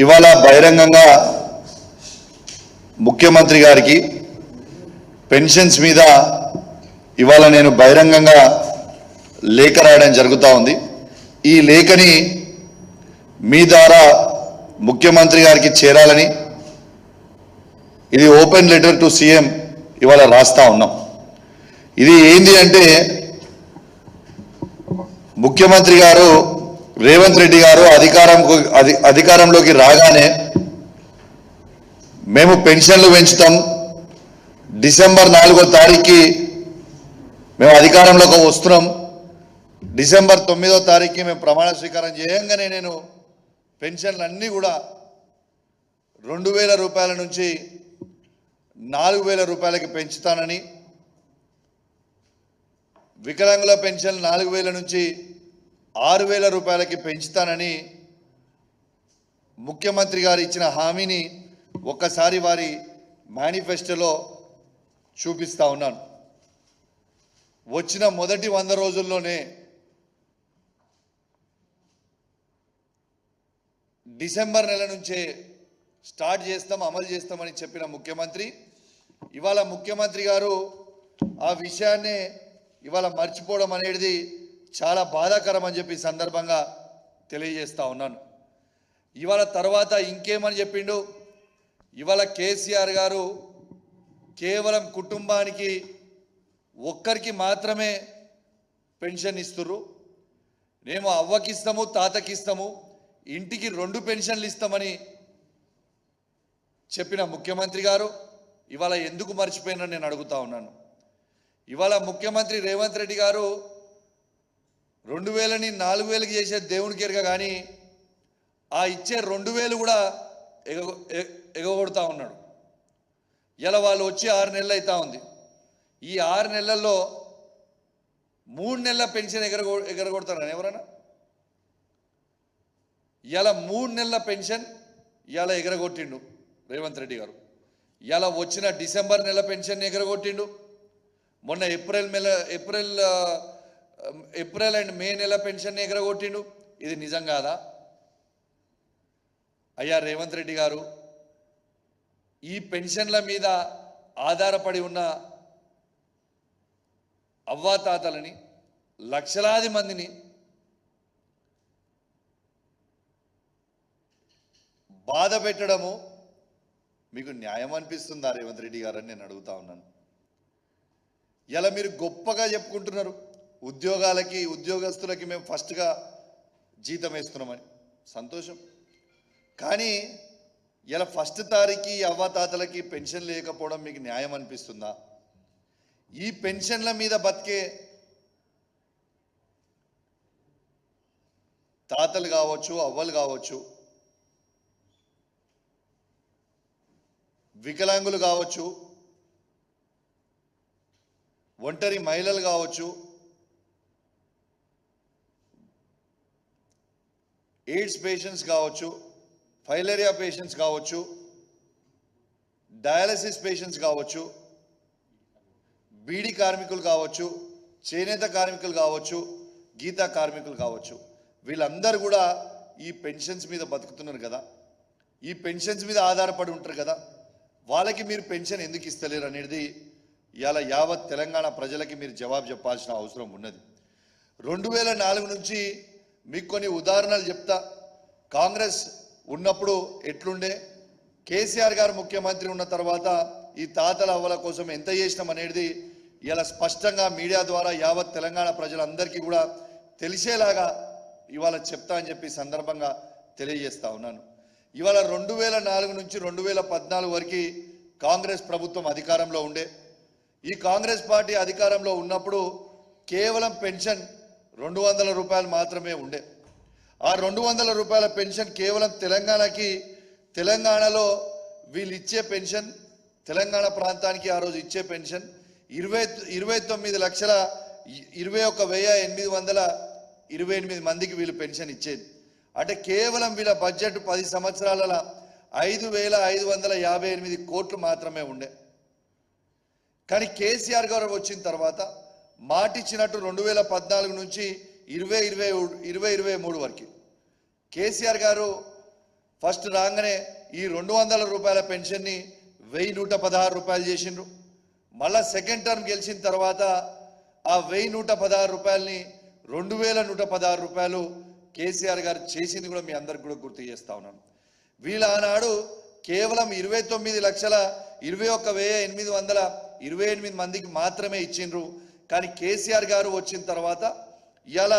ఇవాళ బహిరంగంగా ముఖ్యమంత్రి గారికి పెన్షన్స్ మీద ఇవాళ నేను బహిరంగంగా లేఖ రాయడం జరుగుతూ ఉంది. ఈ లేఖని మీ ద్వారా ముఖ్యమంత్రి గారికి చేరాలని ఇది ఓపెన్ లెటర్ టు సీఎం ఇవాళ రాస్తా ఉన్నాం. ఇది ఏంది అంటే ముఖ్యమంత్రి గారు రేవంత్ రెడ్డి గారు అధికారంలోకి రాగానే మేము పెన్షన్లు పెంచుతాం, డిసెంబర్ 4వ తారీఖుకి మేము అధికారంలోకి వస్తున్నాం, డిసెంబర్ 9వ తారీఖుకి మేము ప్రమాణ స్వీకారం చేయంగానే నేను పెన్షన్లు అన్నీ కూడా 2000 రూపాయల నుంచి 4000 రూపాయలకి పెంచుతానని, వికలాంగుల పెన్షన్ 4000 నుంచి 6000 రూపాయలకి పెంచుతానని ముఖ్యమంత్రి గారు ఇచ్చిన హామీని ఒక్కసారి వారి మేనిఫెస్టోలో చూపిస్తా ఉన్నాను. వచ్చిన మొదటి 100 రోజుల్లోనే డిసెంబర్ నెల నుంచే స్టార్ట్ చేస్తాం, అమలు చేస్తామని చెప్పిన ముఖ్యమంత్రి ఇవాళ ముఖ్యమంత్రి గారు ఆ విషయాన్ని ఇవాళ మర్చిపోవడం అనేది చాలా బాధాకరం అని చెప్పి సందర్భంగా తెలియజేస్తా ఉన్నాను. ఇవాళ తర్వాత ఇంకేమని చెప్పిండు, ఇవాళ కేసీఆర్ గారు కేవలం కుటుంబానికి ఒక్కరికి మాత్రమే పెన్షన్ ఇస్తుర్రు, మేము అవ్వకిస్తాము తాతకిస్తాము ఇంటికి 2 పెన్షన్లు ఇస్తామని చెప్పిన ముఖ్యమంత్రి గారు ఇవాళ ఎందుకు మర్చిపోయినారని నేను అడుగుతా ఉన్నాను. ఇవాళ ముఖ్యమంత్రి రేవంత్ రెడ్డి గారు 2000ని 4000కి చేసే దేవునికి ఎరగ కానీ ఆ ఇచ్చే 2000 కూడా ఎగగొడతా ఉన్నాడు. ఇలా వాళ్ళు వచ్చి 6 నెలలు అవుతా ఉంది. ఈ 6 నెలల్లో 3 నెలల పెన్షన్ ఎగరగొడతారని ఎవరైనా? ఇలా 3 నెలల పెన్షన్ ఇలా ఎగరగొట్టిండు రేవంత్ రెడ్డి గారు. ఇలా వచ్చిన డిసెంబర్ నెల పెన్షన్ ఎగరగొట్టిండు. మొన్న ఏప్రిల్ అండ్ మే నెల పెన్షన్ ఎగరగొట్టిండు. ఇది నిజం కాదా? అయ్యా రేవంత్ రెడ్డి గారు, ఈ పెన్షన్ల మీద ఆధారపడి ఉన్న అవ్వాతాతలని లక్షలాది మందిని బాధ పెట్టడము మీకు న్యాయం అనిపిస్తుందా రేవంత్ రెడ్డి గారు అని నేను అడుగుతా ఉన్నాను. ఇలా మీరు గొప్పగా చెప్పుకుంటున్నారు, ఉద్యోగస్తులకి మేము ఫస్ట్గా జీతం వేస్తున్నామని, సంతోషం. కానీ ఇలా ఫస్ట్ తారీఖు అవ్వాతాతలకి పెన్షన్ లేకపోవడం మీకు న్యాయం అనిపిస్తుందా? ఈ పెన్షన్ల మీద బతికే తాతలు కావచ్చు, అవ్వలు కావచ్చు, వికలాంగులు కావచ్చు, ఒంటరి మహిళలు కావచ్చు, ఎయిడ్స్ పేషెంట్స్ కావచ్చు, ఫైలేరియా పేషెంట్స్ కావచ్చు, డయాలసిస్ పేషెంట్స్ కావచ్చు, బీడీ కార్మికులు కావచ్చు, చేనేత కార్మికులు కావచ్చు, గీతా కార్మికులు కావచ్చు, వీళ్ళందరూ కూడా ఈ పెన్షన్స్ మీద బతుకుతున్నారు కదా, ఈ పెన్షన్స్ మీద ఆధారపడి ఉంటారు కదా, వాళ్ళకి మీరు పెన్షన్ ఎందుకు ఇస్తలేరు అనేది ఇలా యావత్ తెలంగాణ ప్రజలకి మీరు జవాబు చెప్పాల్సిన అవసరం ఉన్నది. 2004 నుంచి మీకు కొన్ని ఉదాహరణలు చెప్తా. కాంగ్రెస్ ఉన్నప్పుడు ఎట్లుండే, కేసీఆర్ గారు ముఖ్యమంత్రి ఉన్న తర్వాత ఈ తాతల అవ్వల కోసం ఎంత చేసినాం అనేది ఇలా స్పష్టంగా మీడియా ద్వారా యావత్ తెలంగాణ ప్రజలందరికీ కూడా తెలిసేలాగా ఇవాళ చెప్తా అని చెప్పి సందర్భంగా తెలియజేస్తా ఉన్నాను. ఇవాళ 2004 నుంచి 2014 వరకు కాంగ్రెస్ ప్రభుత్వం అధికారంలో ఉండే. ఈ కాంగ్రెస్ పార్టీ అధికారంలో ఉన్నప్పుడు కేవలం పెన్షన్ 200 రూపాయలు మాత్రమే ఉండే. ఆ 200 రూపాయల పెన్షన్ కేవలం తెలంగాణలో వీళ్ళు ఇచ్చే పెన్షన్, తెలంగాణ ప్రాంతానికి ఆ రోజు ఇచ్చే పెన్షన్ 29,21,828 మందికి వీళ్ళు పెన్షన్ ఇచ్చేది. అంటే కేవలం వీళ్ళ బడ్జెట్ 10 సంవత్సరాల 5,558 కోట్లు మాత్రమే ఉండే. కానీ కేసీఆర్ గారు వచ్చిన తర్వాత మాటిచ్చినట్టు 2014 నుంచి 2023 వరకు కేసీఆర్ గారు ఫస్ట్ రాగానే ఈ 200 రూపాయల పెన్షన్ని 1116 రూపాయలు చేసిండ్రు. మళ్ళా సెకండ్ టర్మ్ గెలిచిన తర్వాత ఆ 1116 రూపాయలని 2116 రూపాయలు కేసీఆర్ గారు చేసింది కూడా మీ అందరికి కూడా గుర్తు చేస్తా ఉన్నాను. వీళ్ళ ఆనాడు కేవలం 29,21,828 మందికి మాత్రమే ఇచ్చిండ్రు. కానీ కేసీఆర్ గారు వచ్చిన తర్వాత ఇవాళ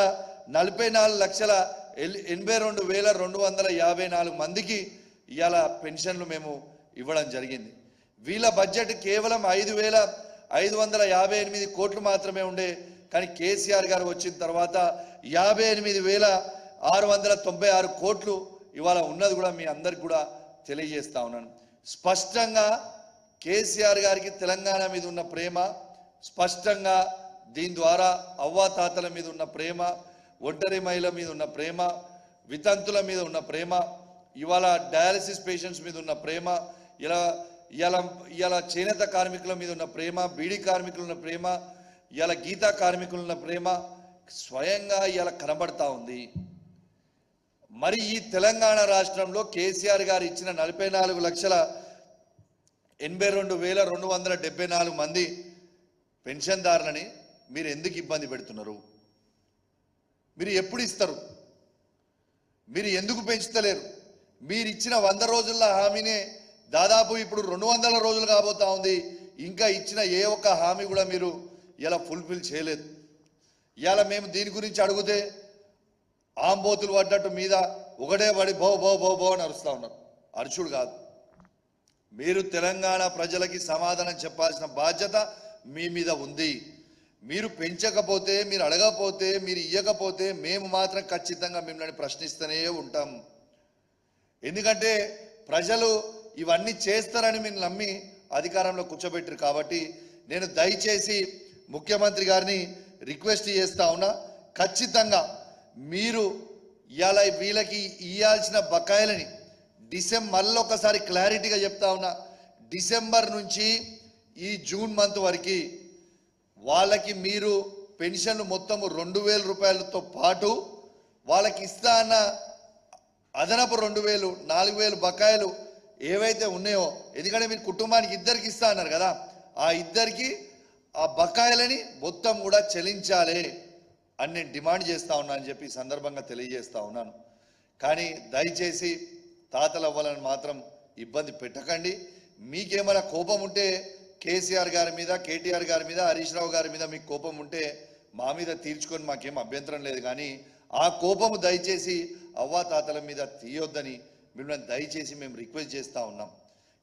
44,82,254 మందికి ఇవాళ పెన్షన్లు మేము ఇవ్వడం జరిగింది. వీళ్ళ బడ్జెట్ కేవలం 5,558 కోట్లు మాత్రమే ఉండే. కానీ కేసీఆర్ గారు వచ్చిన తర్వాత 58,696 కోట్లు ఇవాళ ఉన్నది కూడా మీ అందరికి కూడా తెలియజేస్తా ఉన్నాను. స్పష్టంగా కేసీఆర్ గారికి తెలంగాణ మీద ఉన్న ప్రేమ, స్పష్టంగా దీని ద్వారా అవ్వాతాతల మీద ఉన్న ప్రేమ, ఒంటరి మహిళల మీద ఉన్న ప్రేమ, వితంతుల మీద ఉన్న ప్రేమ, ఇవాళ డయాలసిస్ పేషెంట్స్ మీద ఉన్న ప్రేమ, ఇలా చేనేత కార్మికుల మీద ఉన్న ప్రేమ, బీడీ కార్మికులు ఉన్న ప్రేమ, ఇలా గీతా కార్మికులు ఉన్న ప్రేమ స్వయంగా ఇలా కనబడతా ఉంది. మరి ఈ తెలంగాణ రాష్ట్రంలో కేసీఆర్ గారు ఇచ్చిన 44,82,274 మంది పెన్షన్దారులని మీరు ఎందుకు ఇబ్బంది పెడుతున్నారు? మీరు ఎప్పుడు ఇస్తారు? మీరు ఎందుకు పెంచుతలేరు? మీరు ఇచ్చిన 100 రోజుల హామీనే దాదాపు ఇప్పుడు 200 రోజులు కాబోతా ఉంది. ఇంకా ఇచ్చిన ఏ ఒక్క హామీ కూడా మీరు ఇలా ఫుల్ఫిల్ చేయలేదు. ఇలా మేము దీని గురించి అడిగితే ఆంబోతులు పడ్డట్టు మీద ఒకటే పడి బో బో బో బో అని అరుస్తూ ఉన్నారు. అరుచుడు కాదు, మీరు తెలంగాణ ప్రజలకి సమాధానం చెప్పాల్సిన బాధ్యత మీ మీద ఉంది. మీరు పెంచకపోతే, మీరు అడగకపోతే, మీరు ఇయ్యకపోతే మేము మాత్రం ఖచ్చితంగా మిమ్మల్ని ప్రశ్నిస్తూనే ఉంటాం. ఎందుకంటే ప్రజలు ఇవన్నీ చేస్తారని మీరు నమ్మి అధికారంలో కూర్చోబెట్టారు. కాబట్టి నేను దయచేసి ముఖ్యమంత్రి గారిని రిక్వెస్ట్ చేస్తా ఉన్నా, ఖచ్చితంగా మీరు ఇవాళ వీళ్ళకి ఇవ్వాల్సిన బకాయిలని మళ్ళీ ఒకసారి క్లారిటీగా చెప్తా ఉన్నా, డిసెంబర్ నుంచి ఈ జూన్ మంత్ వరకు వాళ్ళకి మీరు పెన్షన్ మొత్తము 2,000 రూపాయలతో పాటు వాళ్ళకి ఇస్తా అన్న అదనపు 2,000, 4,000 బకాయిలు ఏవైతే ఉన్నాయో, ఎందుకంటే మీరు కుటుంబానికి ఇద్దరికి ఇస్తా అన్నారు కదా, ఆ ఇద్దరికి ఆ బకాయిలని మొత్తం కూడా చెల్లించాలి అని నేను డిమాండ్ చేస్తా ఉన్నా అని చెప్పి సందర్భంగా తెలియజేస్తా ఉన్నాను. కానీ దయచేసి తాతల అవ్వాలని మాత్రం ఇబ్బంది పెట్టకండి. మీకేమైనా కోపం ఉంటే కేసీఆర్ గారి మీద, కేటీఆర్ గారి మీద, హరీష్ రావు గారి మీద మీకు కోపం ఉంటే మా మీద తీర్చుకొని మాకేం అభ్యంతరం లేదు. కానీ ఆ కోపము దయచేసి అవ్వాతాతల మీద తీయొద్దని మిమ్మల్ని దయచేసి మేము రిక్వెస్ట్ చేస్తూ ఉన్నాం.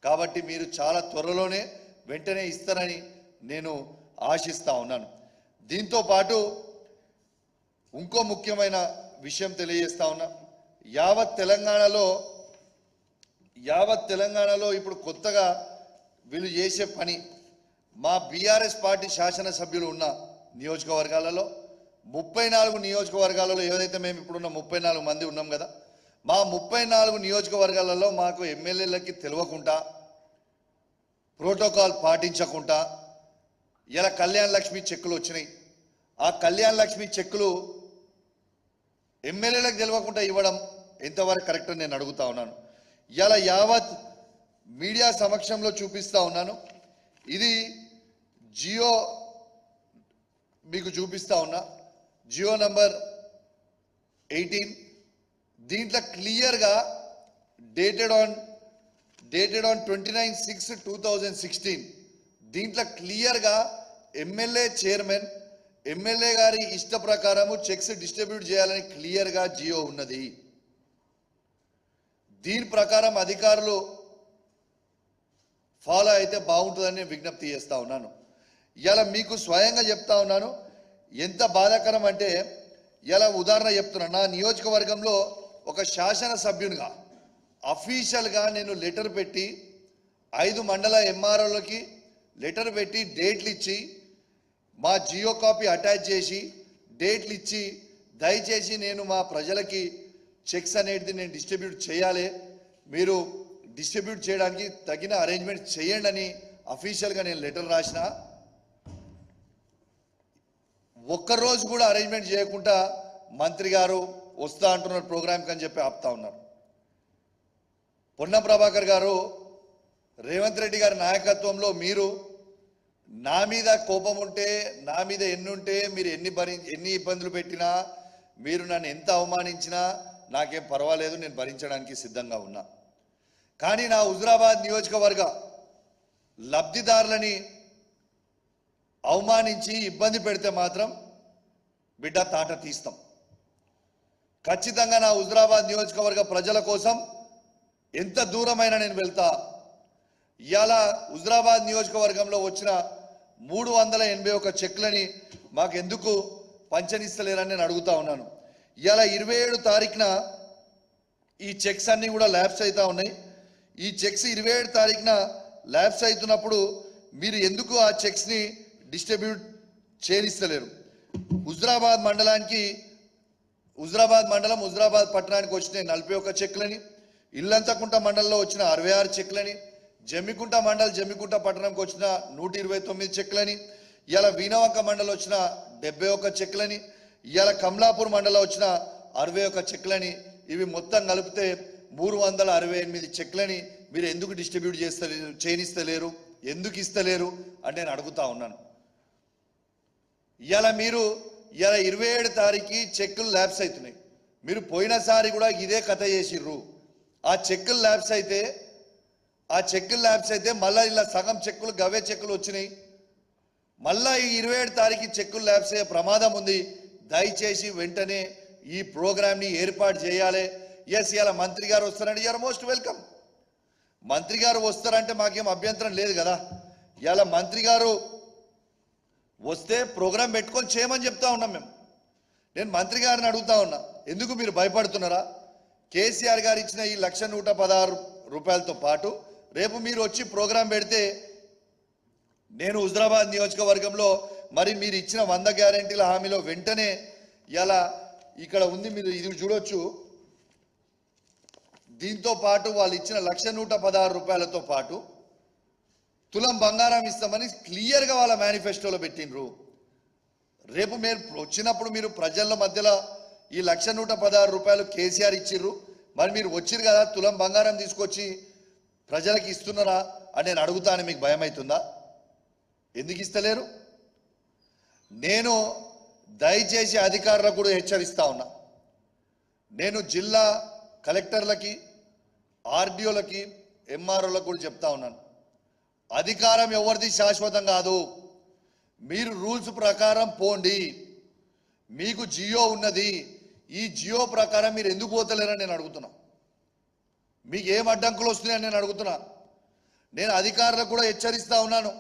కాబట్టి మీరు చాలా త్వరలోనే వెంటనే ఇస్తారని నేను ఆశిస్తూ ఉన్నాను. దీంతో పాటు ఇంకో ముఖ్యమైన విషయం తెలియజేస్తా ఉన్నా, యావత్ తెలంగాణలో ఇప్పుడు కొత్తగా వీళ్ళు చేసే పని, మా బీఆర్ఎస్ పార్టీ శాసనసభ్యులు ఉన్న నియోజకవర్గాలలో 34 నియోజకవర్గాలలో ఏదైతే మేము ఇప్పుడున్న 34 మంది ఉన్నాం కదా, మా 34 నియోజకవర్గాలలో మాకు ఎమ్మెల్యేలకి తెలియకుండా, ప్రోటోకాల్ పాటించకుండా ఇలా కళ్యాణ్ లక్ష్మి చెక్కులు వచ్చినాయి. ఆ కళ్యాణ్ లక్ష్మి చెక్కులు ఎమ్మెల్యేలకు తెలియకుండా ఇవ్వడం ఎంతవరకు కరెక్ట్ అని నేను అడుగుతా ఉన్నాను. ఇలా యావత్ మీడియా సమక్షంలో చూపిస్తా ఉన్నాను. ఇది జియో మీకు చూపిస్తా ఉన్నా, జియో నంబర్ 18. దీంట్లో క్లియర్గా డేటెడ్ ఆన్ 29/6/2016 దీంట్లో క్లియర్గా ఎమ్మెల్యే చైర్మన్, ఎమ్మెల్యే గారి ఇష్ట ప్రకారము చెక్స్ డిస్ట్రిబ్యూట్ చేయాలని క్లియర్గా జియో ఉన్నది. దీని ప్రకారం అధికారులు ఫాలో అయితే బాగుంటుందని విజ్ఞప్తి చేస్తా ఉన్నాను. ఇలా మీకు స్వయంగా చెప్తా ఉన్నాను, ఎంత బాధాకరం అంటే, ఇలా ఉదాహరణ చెప్తున్నా, నా నియోజకవర్గంలో ఒక శాసనసభ్యునిగా అఫీషియల్గా నేను లెటర్ పెట్టి 5 మండల ఎంఆర్ఓలకి లెటర్ పెట్టి డేట్లు ఇచ్చి, మా జియో కాపీ అటాచ్ చేసి డేట్లు ఇచ్చి, దయచేసి నేను మా ప్రజలకి చెక్స్ అనేది నేను డిస్ట్రిబ్యూట్ చేయాలి, మీరు డిస్ట్రిబ్యూట్ చేయడానికి తగిన అరేంజ్మెంట్ చేయండి అని అఫీషియల్గా నేను లెటర్ రాసిన. ఒక్కరోజు కూడా అరేంజ్మెంట్ చేయకుండా మంత్రి గారు వస్తా అంటున్నారు ప్రోగ్రామ్కి అని చెప్పి ఆపుతా ఉన్నారు. పొన్నం ప్రభాకర్ గారు రేవంత్ రెడ్డి గారి నాయకత్వంలో మీరు నా మీద కోపం ఉంటే, నా మీద ఎన్నుంటే, మీరు ఎన్ని ఇబ్బందులు పెట్టినా, మీరు నన్ను ఎంత అవమానించినా నాకేం పర్వాలేదు, నేను భరించడానికి సిద్ధంగా ఉన్నా. కానీ నా హుజురాబాద్ నియోజకవర్గ లబ్ధిదారులని అవమానించి ఇబ్బంది పెడితే మాత్రం బిడ్డ తాట తీస్తాం. ఖచ్చితంగా నా హుజురాబాద్ నియోజకవర్గ ప్రజల కోసం ఎంత దూరమైనా నేను వెళ్తా. ఇవాళ హుజురాబాద్ నియోజకవర్గంలో వచ్చిన 381 చెక్లని మాకు ఎందుకు పంచనిస్తలేరని నేను అడుగుతా ఉన్నాను. ఇవాళ 27 తారీఖున ఈ చెక్స్ అన్నీ కూడా ల్యాబ్స్ అవుతా ఉన్నాయి. ఈ చెక్స్ 27 తారీఖున ల్యాబ్స్ అవుతున్నప్పుడు మీరు ఎందుకు ఆ చెక్స్ని డిస్ట్రిబ్యూట్ చేయనిస్తలేరు? హుజురాబాద్ మండలం హుజురాబాద్ పట్టణానికి వచ్చిన 41 చెక్లని, ఇల్లంతకుంట మండలంలో వచ్చిన 66 చెక్లని, జమ్మికుంట పట్టణంకి వచ్చిన 129 చెక్లని, ఇవాళ వీణవంక మండలం వచ్చిన 71 చెక్లని, ఇవాళ కమలాపూర్ మండలం వచ్చిన 61 చెక్లని, ఇవి మొత్తం కలిపితే 368 చెక్లని మీరు ఎందుకు డిస్ట్రిబ్యూట్ చేయనిస్తలేరు, ఎందుకు ఇస్తలేరు అని నేను అడుగుతా ఉన్నాను. ఇవాళ 27 తారీఖు చెక్కులు ల్యాబ్స్ అవుతున్నాయి. మీరు పోయినసారి కూడా ఇదే కథ చేసిర్రు. ఆ చెక్కులు ల్యాబ్స్ అయితే మళ్ళీ ఇలా సగం చెక్కులు గవే చెక్కులు వచ్చినాయి. మళ్ళీ ఈ 27 తారీఖు చెక్కులు ల్యాబ్స్ అయ్యే ప్రమాదం ఉంది. దయచేసి వెంటనే ఈ ప్రోగ్రామ్ని ఏర్పాటు చేయాలి. ఎస్, ఇవాళ మంత్రి గారు వస్తారంటే యూఆర్ మోస్ట్ వెల్కమ్. మంత్రి గారు వస్తారంటే మాకేం అభ్యంతరం లేదు కదా. ఇవాళ మంత్రి గారు వస్తే ప్రోగ్రాం పెట్టుకొని చేయమని చెప్తా ఉన్నాం మేము. నేను మంత్రి గారిని అడుగుతా ఉన్నా, ఎందుకు మీరు భయపడుతున్నారా? కేసీఆర్ గారు ఇచ్చిన ఈ 1,116 రూపాయలతో పాటు రేపు మీరు వచ్చి ప్రోగ్రాం పెడితే నేను హుజురాబాద్ నియోజకవర్గంలో మరి మీరు ఇచ్చిన 100 గ్యారెంటీల హామీలో వెంటనే ఇలా ఇక్కడ ఉంది, మీరు ఇది చూడొచ్చు. దీంతో పాటు వాళ్ళు ఇచ్చిన 1,116 రూపాయలతో పాటు తులం బంగారం ఇస్తామని క్లియర్గా వాళ్ళ మేనిఫెస్టోలో పెట్టినరు. రేపు మీరు వచ్చినప్పుడు మీరు ప్రజల మధ్యలో ఈ 1,116 రూపాయలు కేసీఆర్ ఇచ్చిర్రు, మరి మీరు వచ్చిర్రు కదా, తులం బంగారం తీసుకొచ్చి ప్రజలకు ఇస్తున్నారా అని నేను అడుగుతాను. మీకు భయం అవుతుందా? ఎందుకు ఇస్తలేరు? నేను దయచేసి అధికారులకు కూడా హెచ్చరిస్తా ఉన్నా. నేను జిల్లా కలెక్టర్లకి, ఆర్డీఓలకి, ఎంఆర్ఓలకు కూడా చెప్తా ఉన్నాను, అధికారం ఎవరిది శాశ్వతం కాదు. మీరు రూల్స్ ప్రకారం పోండి. మీకు జియో ఉన్నది, ఈ జియో ప్రకారం మీరు ఎందుకు పోతలేరని నేను అడుగుతున్నా. మీకు ఏం అడ్డంకులు వస్తున్నాయని నేను అడుగుతున్నా. నేను అధికారులకు కూడా హెచ్చరిస్తా ఉన్నాను,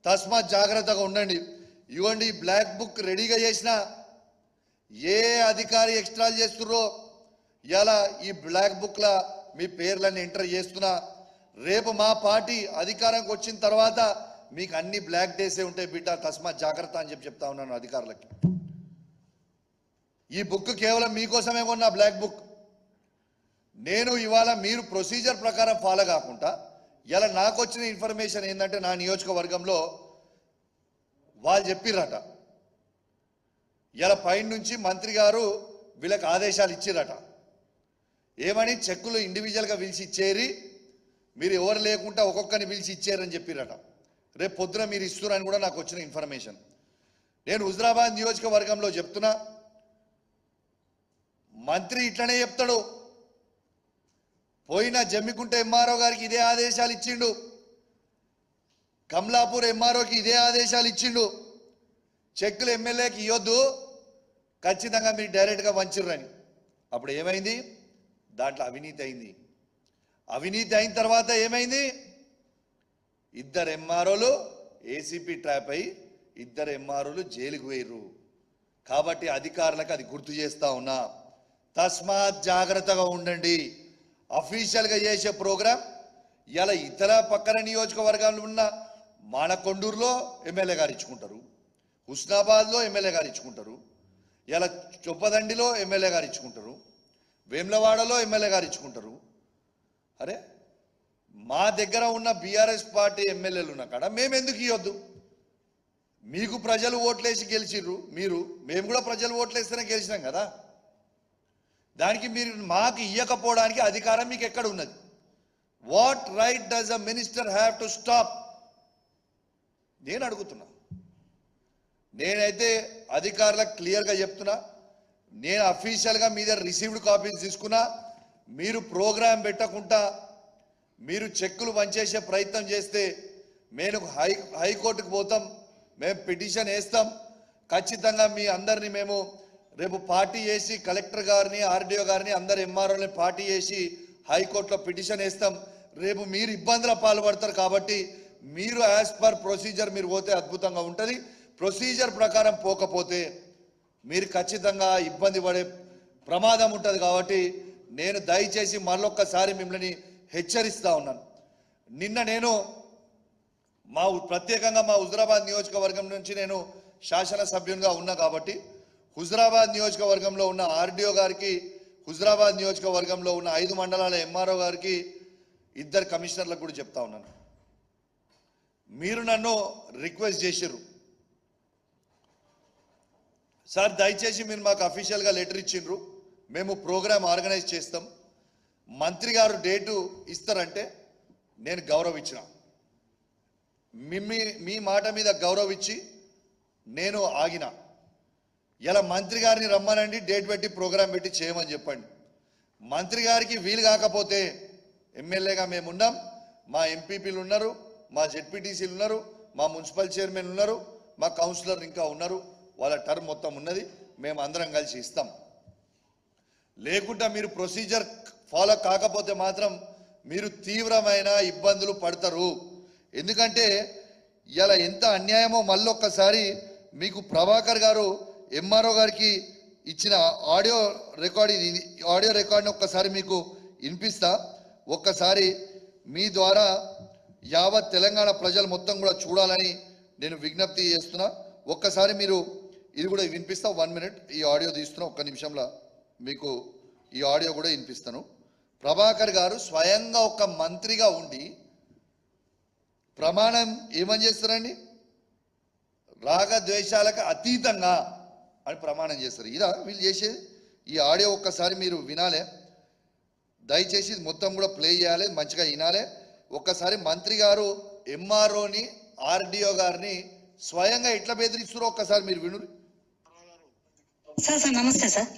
తస్మాత్ జాగ్రత్తగా ఉండండి. ఇవ్వండి, బ్లాక్ బుక్ రెడీగా చేసిన ఏ అధికారి ఎక్స్ట్రాలు చేస్తుర్రో ఇలా ఈ బ్లాక్ బుక్లో మీ పేర్లన్నీ ఎంటర్ చేస్తున్నా. రేపు మా పార్టీ అధికారానికి వచ్చిన తర్వాత మీకు అన్ని బ్లాక్ డేసే ఉంటాయి బిడ్డ, తస్మాత్ జాగ్రత్త అని చెప్తా ఉన్నాను అధికారులకి. ఈ బుక్ కేవలం మీకోసమే కొన్నా, బ్లాక్ బుక్. నేను ఇవాళ మీరు ప్రొసీజర్ ప్రకారం ఫాలో కాకుండా ఇలా నాకు వచ్చిన ఇన్ఫర్మేషన్ ఏంటంటే, నా నియోజకవర్గంలో వాళ్ళు చెప్పిర్రట, ఇలా పైన నుంచి మంత్రి గారు వీళ్ళకి ఆదేశాలు ఇచ్చిరట. ఏమని? చెక్కులు ఇండివిజువల్గా పిలిచి ఇచ్చేరి, మీరు ఎవరు లేకుండా ఒక్కొక్కరిని పిలిచి ఇచ్చారని చెప్పిరట. రేపు పొద్దున మీరు ఇస్తున్నారని కూడా నాకు వచ్చిన ఇన్ఫర్మేషన్. నేను హుజురాబాద్ నియోజకవర్గంలో చెప్తున్నా, మంత్రి ఇట్లనే చెప్తాడు. పోయిన జమ్మికుంట ఎంఆర్ఓ గారికి ఇదే ఆదేశాలు ఇచ్చిండు, కమలాపూర్ ఎంఆర్ఓకి ఇదే ఆదేశాలు ఇచ్చిండు. చెక్కులు ఎమ్మెల్యేకి ఇవ్వద్దు, ఖచ్చితంగా మీరు డైరెక్ట్గా పంచిర్రని. అప్పుడు ఏమైంది? దాంట్లో అవినీతి అయింది. అవినీతి అయిన తర్వాత ఏమైంది? 2 ఎంఆర్ఓలు ఏసీపీ ట్రాప్ అయి 2 ఎంఆర్ఓలు జైలుకు పోయిర్రు. కాబట్టి అధికారులకు అది గుర్తు చేస్తా ఉన్నా, తస్మాత్ జాగ్రత్తగా ఉండండి. అఫీషియల్గా చేసే ప్రోగ్రాం ఇలా ఇతర పక్కన నియోజకవర్గాలు ఉన్న మానకొండూరులో ఎమ్మెల్యే గారు ఇచ్చుకుంటారు, హుస్నాబాద్లో ఎమ్మెల్యే గారు ఇచ్చుకుంటారు, ఇలా చొప్పదండిలో ఎమ్మెల్యే గారు ఇచ్చుకుంటారు, వేములవాడలో ఎమ్మెల్యే గారు ఇచ్చుకుంటారు. అరే, మా దగ్గర ఉన్న బీఆర్ఎస్ పార్టీ ఎమ్మెల్యేలు ఉన్న కాడ మేము ఎందుకు ఇవ్వద్దు? మీకు ప్రజలు ఓట్లేసి గెలిచిర్రు, మేము కూడా ప్రజలు ఓట్లేస్తేనే గెలిచినాం కదా. దానికి మీరు మాకు ఇవ్వకపోవడానికి అధికారం మీకు ఎక్కడ ఉన్నది? What right does a minister have to stop? నేను అడుగుతున్నా. నేనైతే అధికారులకు క్లియర్గా చెప్తున్నా, నేను అఫీషియల్గా మీ దగ్గర రిసీవ్డ్ కాపీస్ తీసుకున్నా. మీరు ప్రోగ్రాం పెట్టకుండా మీరు చెక్కులు వంచేసే ప్రయత్నం చేస్తే మేము హైకోర్టుకు పోతాం, మేము పిటిషన్ వేస్తాం. ఖచ్చితంగా మీ అందరినీ మేము రేపు పార్టీ చేసి కలెక్టర్ గారిని, ఆర్డీఓ గారిని, అందరు ఎంఆర్ఓని పార్టీ చేసి హైకోర్టులో పిటిషన్ వేస్తాం. రేపు మీరు ఇబ్బందుల పాల్పడతారు. కాబట్టి మీరు యాజ్ పర్ ప్రొసీజర్ మీరు పోతే అద్భుతంగా ఉంటుంది. ప్రొసీజర్ ప్రకారం పోకపోతే మీరు ఖచ్చితంగా ఇబ్బంది పడే ప్రమాదం ఉంటుంది. కాబట్టి నేను దయచేసి మరొక్కసారి మిమ్మల్ని హెచ్చరిస్తా ఉన్నాను. నిన్న నేను ప్రత్యేకంగా మా హుజరాబాద్ నియోజకవర్గం నుంచి నేను శాసనసభ్యునిగా ఉన్నా కాబట్టి హుజరాబాద్ నియోజకవర్గంలో ఉన్న ఆర్డీఓ గారికి, హుజరాబాద్ నియోజకవర్గంలో ఉన్న 5 మండలాల ఎంఆర్ఓ గారికి, 2 కమిషనర్లకు కూడా చెప్తా ఉన్నాను. మీరు నన్ను రిక్వెస్ట్ చేసిర్రు, సార్ దయచేసి మీరు మాకు అఫీషియల్గా లెటర్ ఇచ్చిండ్రు, మేము ప్రోగ్రామ్ ఆర్గనైజ్ చేస్తాం, మంత్రి గారు డేటు ఇస్తారంటే నేను గౌరవించిన. మీ మాట మీద గౌరవించి నేను ఆగిన. ఇలా మంత్రి గారిని రమ్మనండి, డేట్ పెట్టి ప్రోగ్రాం పెట్టి చేయమని చెప్పండి. మంత్రి గారికి వీలు కాకపోతే ఎమ్మెల్యేగా మేము ఉన్నాం, మా ఎంపీపీలు ఉన్నారు, మా జెడ్పీటీసీలు ఉన్నారు, మా మున్సిపల్ చైర్మన్ ఉన్నారు, మా కౌన్సిలర్ ఇంకా ఉన్నారు, వాళ్ళ టర్మ్ మొత్తం ఉన్నది, మేము అందరం కలిసి ఇస్తాం. లేకుండా మీరు ప్రొసీజర్ ఫాలో కాకపోతే మాత్రం మీరు తీవ్రమైన ఇబ్బందులు పడతారు. ఎందుకంటే ఇలా ఎంత అన్యాయమో మళ్ళొక్కసారి మీకు ప్రభాకర్ గారు ఎంఆర్ఓ గారికి ఇచ్చిన ఆడియో రికార్డ్ని ఒక్కసారి మీకు వినిపిస్తా. ఒక్కసారి మీ ద్వారా యావత్ తెలంగాణ ప్రజలు మొత్తం కూడా చూడాలని నేను విజ్ఞప్తి చేస్తున్నా. ఒక్కసారి మీరు ఇది కూడా వినిపిస్తా. 1 మినిట్ ఈ ఆడియో తీస్తున్నా, ఒక్క నిమిషంలో మీకు ఈ ఆడియో కూడా వినిపిస్తాను. ప్రభాకర్ గారు స్వయంగా ఒక మంత్రిగా ఉండి ప్రమాణం ఏమని చేస్తారండి? రాగద్వేషాలకు అతీతంగా అని ప్రమాణం చేస్తారు. ఇదా వీళ్ళు చేసేది? ఈ ఆడియో ఒక్కసారి మీరు వినాలే, దయచేసి మొత్తం కూడా ప్లే చేయాలి, మంచిగా వినాలే. ఒక్కసారి మంత్రి గారు ఎంఆర్ఓని, ఆర్డీఓ గారిని స్వయంగా ఎట్లా బెదిరిస్తారో ఒక్కసారి మీరు విను. సార్ సార్ నమస్తే సార్.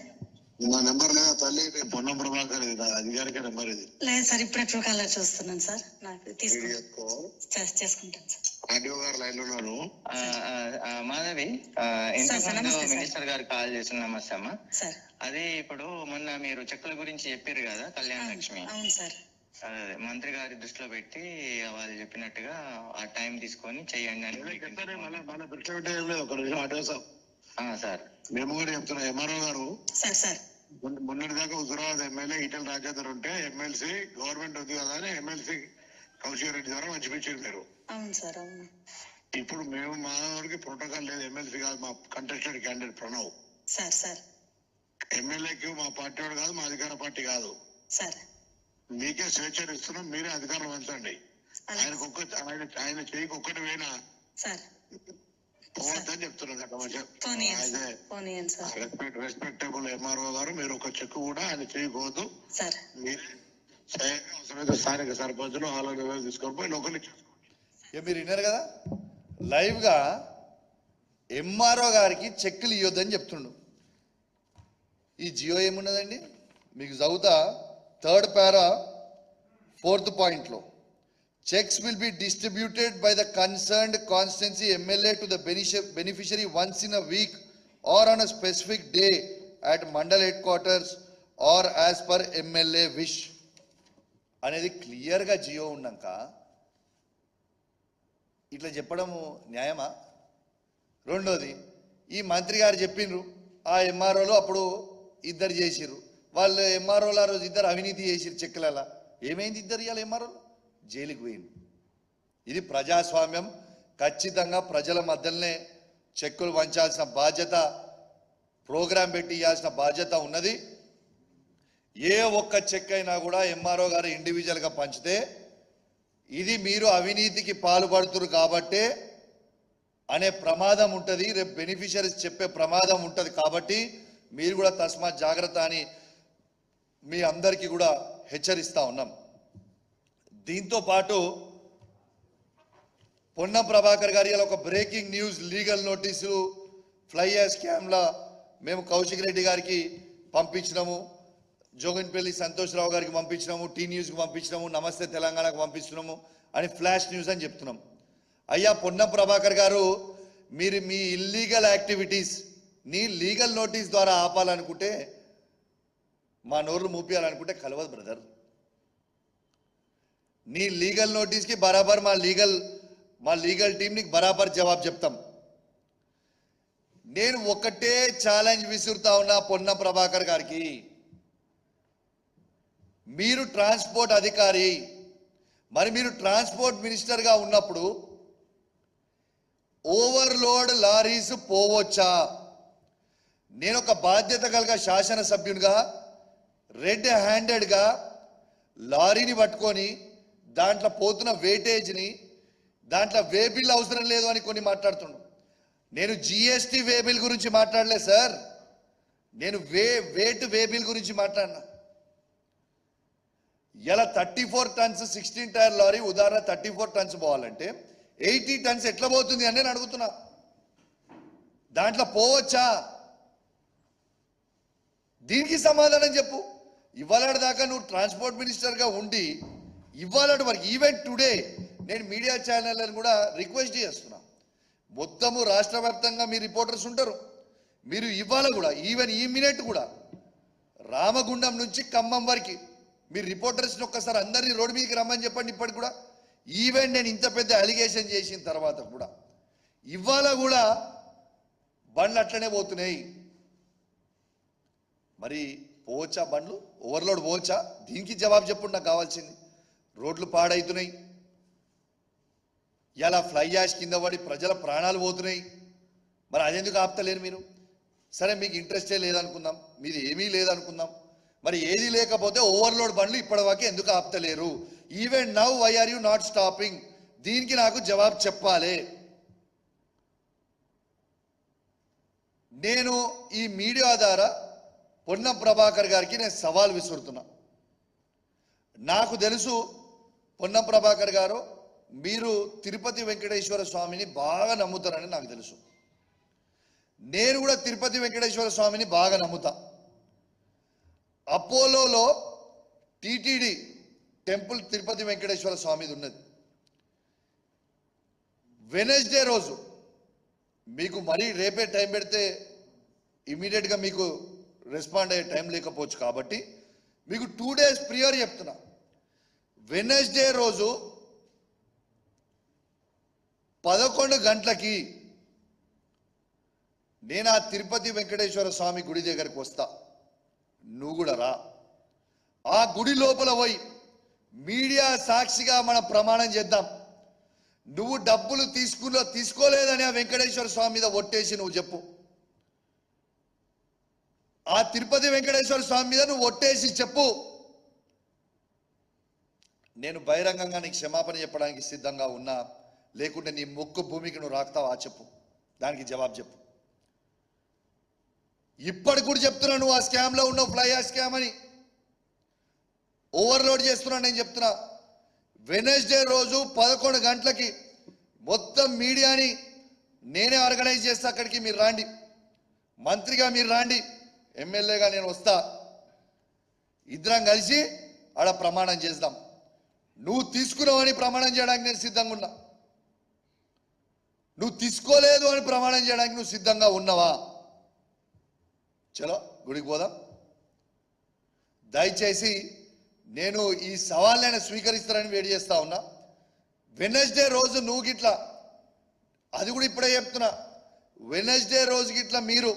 నా నెంబర్ లేదా తల్లి? పొన్నం ప్రభాకర్ అధికారిక నెంబర్ ఇది. లేదు సార్, ఇప్పుడే ట్రూ కాలర్ చూస్తున్నాను సార్. నాకు చేసుకుంటాను సార్. ఆర్డీఓ గారు లైన్ లో ఉన్నారు. మాధవి, మినిస్టర్ గారు కాల్ చేసిన నమస్తే అమ్మా. సార్ అదే ఇప్పుడు మొన్న మీరు చెక్కుల గురించి చెప్పారు కదా, కళ్యాణ లక్ష్మి. అవును సార్. అదే మంత్రి గారి దృష్టిలో పెట్టి వాళ్ళు చెప్పినట్టుగా ఆ టైం తీసుకొని చెయ్యండి అని సార్. మేము కూడా చెప్తున్నాం ఎంఆర్ఓ గారు. సార్ సార్ మొన్నటి దాకా హుజరాబాద్ ఎమ్మెల్యే ఈటెల రాజేందర్ ఉంటే ఎమ్మెల్సీ గవర్నమెంట్ ఉంది కదా అని ఎమ్మెల్సీ కౌశిక్ రెడ్డి ద్వారా మంచిపించారు మీరు. అవును సార్. అవును. ఇప్పుడు మేము మా వారికి ప్రోటోకాల్ లేదు. ఎమ్మెల్సీ కాదు, మా contested candidate Pranav sir. Sir ఎమ్మెల్యేకి మా పార్టీ వాడు కాదు, మా అధికార పార్టీ కాదు సార్. మీకే స్వేచ్ఛ ఇస్తున్నాం, మీరే అధికారం పెంచండి. ఆయన చేయికి ఒక్కటి పోయినా సార్ పోవద్దని చెప్తున్నాం కదా. రెస్పెక్టబుల్ ఎంఆర్ఓ గారు, మీరు ఒక చెక్ కూడా ఆయన చేయకూడదు. మీరే స్వయంగా అవసరమైతే స్థానిక సర్పంచులు ఆలోచన తీసుకొని పోయి లోకల్ మీరు విన్నారు కదా, లైవ్ గా ఎంఆర్ఓ గారికి చెక్కులు ఇవ్వద్దని చెప్తుండు. ఈ జియో ఏమున్నదండి మీకు చదువుతా, 3rd పారా 4th పాయింట్లో checks will be distributed by the concerned constituency MLA to the beneficiary once in a week or on a specific day at mandal headquarters or as per MLA wish అనేది క్లియర్గా జియో ఉన్నాక ఇట్లా చెప్పడము న్యాయమా? రెండోది, ఈ మంత్రి గారు చెప్పిండ్రు, ఆ ఎంఆర్ఓలు అప్పుడు 2 చేసిర్రు. వాళ్ళు ఎంఆర్ఓలు ఆ రోజు 2 అవినీతి చేసిర్రు చెక్కులలో. ఏమైంది 2 ఇవాళ ఎంఆర్ఓలు? జైలుకి పోయింది. ఇది ప్రజాస్వామ్యం. ఖచ్చితంగా ప్రజల మధ్యలోనే చెక్కులు వంచాల్సిన బాధ్యత, ప్రోగ్రాం పెట్టి ఇవ్వాల్సిన బాధ్యత ఉన్నది. ఏ ఒక్క చెక్ అయినా కూడా ఎంఆర్ఓ గారు ఇండివిజువల్గా పంచితే ఇది మీరు అవినీతికి పాల్పడుతున్నారు కాబట్టే అనే ప్రమాదం ఉంటుంది, రేపు బెనిఫిషరీస్ చెప్పే ప్రమాదం ఉంటుంది. కాబట్టి మీరు కూడా తస్మాత్ జాగ్రత్త అని మీ అందరికీ కూడా హెచ్చరిస్తూ ఉన్నాం. దీంతో పాటు పొన్నం ప్రభాకర్ గారి ఒక బ్రేకింగ్ న్యూస్, లీగల్ నోటీసులు ఫ్లై యాష్ స్కామ్లా మేము కౌశిక్ రెడ్డి గారికి పంపించినాము, జోగిన్పల్లి సంతోష్రావు గారికి పంపించినాము, టీ న్యూస్కి పంపించినాము, నమస్తే తెలంగాణకు పంపిస్తున్నాము అని ఫ్లాష్ న్యూస్ అని చెప్తున్నాం. అయ్యా పొన్నం ప్రభాకర్ గారు, మీరు మీ ఇల్లీగల్ యాక్టివిటీస్ ని లీగల్ నోటీస్ ద్వారా ఆపాలనుకుంటే, మా నోర్లు మూపియాలనుకుంటే కలవదు బ్రదర్. నీ లీగల్ నోటీస్కి బరాబర్ మా లీగల్ టీం నీకు బరాబర్ జవాబు చెప్తాం. నేను ఒకటే ఛాలెంజ్ విసురుతా ఉన్నా పొన్నం ప్రభాకర్ గారికి, మీరు ట్రాన్స్పోర్ట్ అధికారి, మరి మీరు ట్రాన్స్పోర్ట్ మినిస్టర్గా ఉన్నప్పుడు ఓవర్లోడ్ లారీస్ పోవచ్చా? నేను ఒక బాధ్యత కలిగ శాసనసభ్యునిగా రెడ్ హ్యాండెడ్గా లారీని పట్టుకొని దాంట్లో పోతున్న వెయిటేజ్ని, దాంట్లో వే బిల్ అవసరం లేదు అని కొన్ని మాట్లాడుతున్నాను. నేను జిఎస్టీ వే బిల్ గురించి మాట్లాడలే సార్, నేను వెయిట్ వే బిల్ గురించి మాట్లాడినా. ఇలా 34 టన్స్ 16 టైర్ లారీ ఉదాహరణ 34 టన్స్ పోవాలంటే 80 టన్స్ ఎట్లా పోతుంది అని నేను అడుగుతున్నా. దాంట్లో పోవచ్చా? దీనికి సమాధానం చెప్పు. ఇవాళ దాకా నువ్వు ట్రాన్స్పోర్ట్ మినిస్టర్గా ఉండి ఇవాళ వరకు ఈవెన్ టుడే నేను మీడియా ఛానళ్ళని కూడా రిక్వెస్ట్ చేస్తున్నా, మొత్తము రాష్ట్ర వ్యాప్తంగా మీ రిపోర్టర్స్ ఉంటారు, మీరు ఇవాళ కూడా ఈవెన్ ఈ మినిట్ కూడా రామగుండం నుంచి ఖమ్మం వరకు మీరు రిపోర్టర్స్ని ఒక్కసారి అందరినీ రోడ్డు మీదకి రమ్మని చెప్పండి. ఇప్పటికి కూడా ఈవెన్ నేను ఇంత పెద్ద అలిగేషన్ చేసిన తర్వాత కూడా ఇవాళ కూడా బండ్లు అట్లనే పోతున్నాయి. మరి పోవచ్చా బండ్లు? ఓవర్లోడ్ పోవచ్చా? దీనికి జవాబు చెప్పండి నాకు కావాల్సింది. రోడ్లు పాడవుతున్నాయి, ఇలా ఫ్లై యాష్ కింద పడి ప్రజల ప్రాణాలు పోతున్నాయి. మరి అదెందుకు ఆపుతలేరు మీరు? సరే మీకు ఇంట్రెస్టే లేదనుకుందాం, మీది ఏమీ లేదనుకుందాం, మరి ఏది లేకపోతే ఓవర్లోడ్ బండ్లు ఇప్పటివరకు ఎందుకు ఆపుతలేరు? Even now why are you not stopping? దీనికి నాకు జవాబు చెప్పాలి. నేను ఈ మీడియా ద్వారా పొన్నం ప్రభాకర్ గారికి నేను సవాల్ విసురుతున్నా. నాకు తెలుసు పొన్నం ప్రభాకర్ గారు మీరు తిరుపతి వెంకటేశ్వర స్వామిని బాగా నమ్ముతారని నాకు తెలుసు. నేను కూడా తిరుపతి వెంకటేశ్వర స్వామిని బాగా నమ్ముతా. అపోలోలో టిటిడి టెంపుల్ తిరుపతి వెంకటేశ్వర స్వామిది ఉన్నది. వెనస్డే రోజు మీకు మరీ రేపే టైం పెడితే ఇమీడియట్గా మీకు రెస్పాండ్ అయ్యే టైం లేకపోవచ్చు కాబట్టి మీకు 2 days ప్రియర్ చెప్తున్నా. వెనస్డే రోజు 11 గంటలకి నేను ఆ తిరుపతి వెంకటేశ్వర స్వామి గుడి దగ్గరికి వస్తా, నువ్వు కూడా రా. ఆ గుడి లోపల పోయి మీడియా సాక్షిగా మనం ప్రమాణం చేద్దాం. నువ్వు డబ్బులు తీసుకోలేదని ఆ వెంకటేశ్వర స్వామి మీద ఒట్టేసి నువ్వు చెప్పు. ఆ తిరుపతి వెంకటేశ్వర స్వామి మీద నువ్వు ఒట్టేసి చెప్పు. నేను బహిరంగంగా నీకు క్షమాపణ చెప్పడానికి సిద్ధంగా ఉన్నా, లేకుంటే నీ మొక్కు భూమికి నువ్వు రాస్తావా చెప్పు, దానికి జవాబు చెప్పు. ఇప్పటికి కూడా చెప్తున్నా, నువ్వు ఆ స్కామ్లో ఉన్నావు, ఫ్లై యాష్ స్కామ్ అని ఓవర్లోడ్ చేస్తున్నా. నేను చెప్తున్నా, వెనస్డే రోజు 11 గంటలకి మొత్తం మీడియాని నేనే ఆర్గనైజ్ చేస్తా. అక్కడికి మీరు రాండి, మంత్రిగా మీరు రాండి, ఎమ్మెల్యేగా నేను వస్తా. ఇద్దరం కలిసి ఆడ ప్రమాణం చేద్దాం. నువ్వు తీసుకున్నావని ప్రమాణం చేయడానికి నేను సిద్ధంగా ఉన్నా. నువ్వు తీసుకోలేదు అని ప్రమాణం చేయడానికి నువ్వు సిద్ధంగా ఉన్నావా? చలో గుడికి పోదాం. దయచేసి నేను ఈ సవాళ్ళని స్వీకరిస్తారని వేడి చేస్తా ఉన్నా. వెనస్డే రోజు నువ్వు గిట్లా, అది కూడా ఇప్పుడే చెప్తున్నా, వెనస్డే రోజు గిట్లా మీరు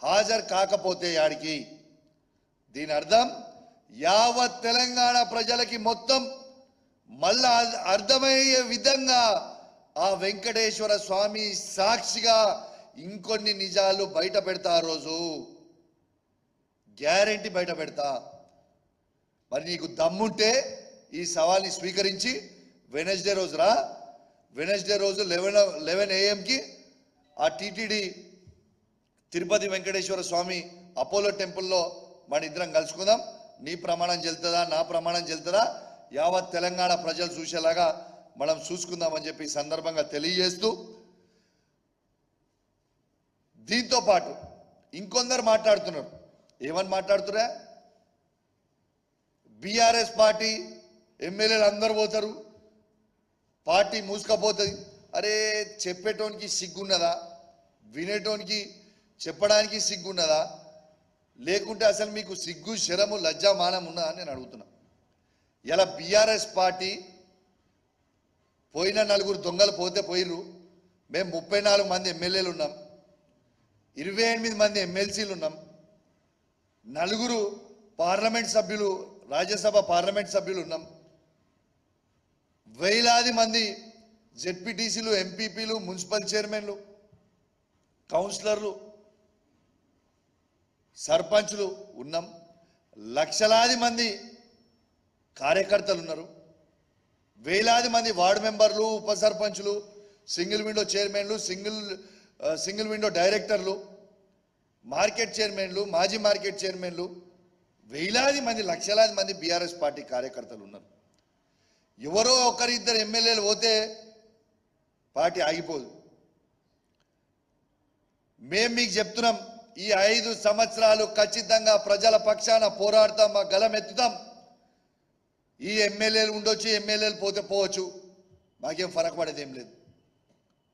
హాజరు కాకపోతే యాడికి, దీని అర్థం యావత్ తెలంగాణ ప్రజలకి మొత్తం మళ్ళా అర్థమయ్యే విధంగా ఆ వెంకటేశ్వర స్వామి సాక్షిగా ఇంకొన్ని నిజాలు బయట పెడతా. ఆ రోజు గ్యారెంటీ బయట పెడతా. మరి నీకు దమ్ముంటే ఈ సవాల్ని స్వీకరించి వెనస్డే రోజు రా. వెనస్డే రోజు 11 AM ఆ టిటిడి తిరుపతి వెంకటేశ్వర స్వామి అపోలో టెంపుల్లో మన ఇద్దరం కలుసుకుందాం. నీ ప్రమాణం చెల్తుందా, నా ప్రమాణం చెల్తుందా, యావత్ తెలంగాణ ప్రజలు చూసేలాగా మనం చూసుకుందామని చెప్పి ఈ సందర్భంగా తెలియజేస్తూ, దీంతో పాటు ఇంకొందరు మాట్లాడుతున్నారు. ఏమని మాట్లాడుతున్నా? బీఆర్ఎస్ పార్టీ ఎమ్మెల్యేలు అందరు పోతారు, పార్టీ మూసుకపోతుంది. అరే, చెప్పేటోనికి సిగ్గున్నదా? వినేటోనికి చెప్పడానికి సిగ్గున్నదా? లేకుంటే అసలు మీకు సిగ్గు, శరము, లజ్జా, మానం ఉన్నదా అని నేను అడుగుతున్నా. ఇలా బీఆర్ఎస్ పార్టీ పోయిన 4 దొంగలు పోతే పోయిర్రు. మేము 34 మంది ఎమ్మెల్యేలు ఉన్నాం, 28 మంది ఎమ్మెల్సీలు ఉన్నాం, 4 పార్లమెంట్ సభ్యులు, రాజ్యసభ పార్లమెంట్ సభ్యులు ఉన్నాం, వేలాది మంది జెడ్పీటీసీలు, ఎంపీపీలు, మున్సిపల్ చైర్మన్లు, కౌన్సిలర్లు, సర్పంచ్లు ఉన్నాం, లక్షలాది మంది కార్యకర్తలు ఉన్నారు, వేలాది మంది వార్డు మెంబర్లు, ఉప సర్పంచ్లు, సింగిల్ విండో చైర్మన్లు, సింగిల్ విండో డైరెక్టర్లు, మార్కెట్ చైర్మన్లు, మాజీ మార్కెట్ చైర్మన్లు, వేలాది మంది, లక్షలాది మంది బీఆర్ఎస్ పార్టీ కార్యకర్తలు ఉన్నారు. ఎవరో ఒకరిద్దరు ఎమ్మెల్యేలు పోతే పార్టీ ఆగిపోదు. మేము మీకు చెప్తున్నాం, ఈ 5 సంవత్సరాలు ఖచ్చితంగా ప్రజల పక్షాన పోరాడతాం, మా గలం ఎత్తుతాం. ఈ ఎమ్మెల్యేలు ఉండొచ్చు, ఎమ్మెల్యేలు పోతే పోవచ్చు, మాకేం ఫరక పడేది ఏం లేదు.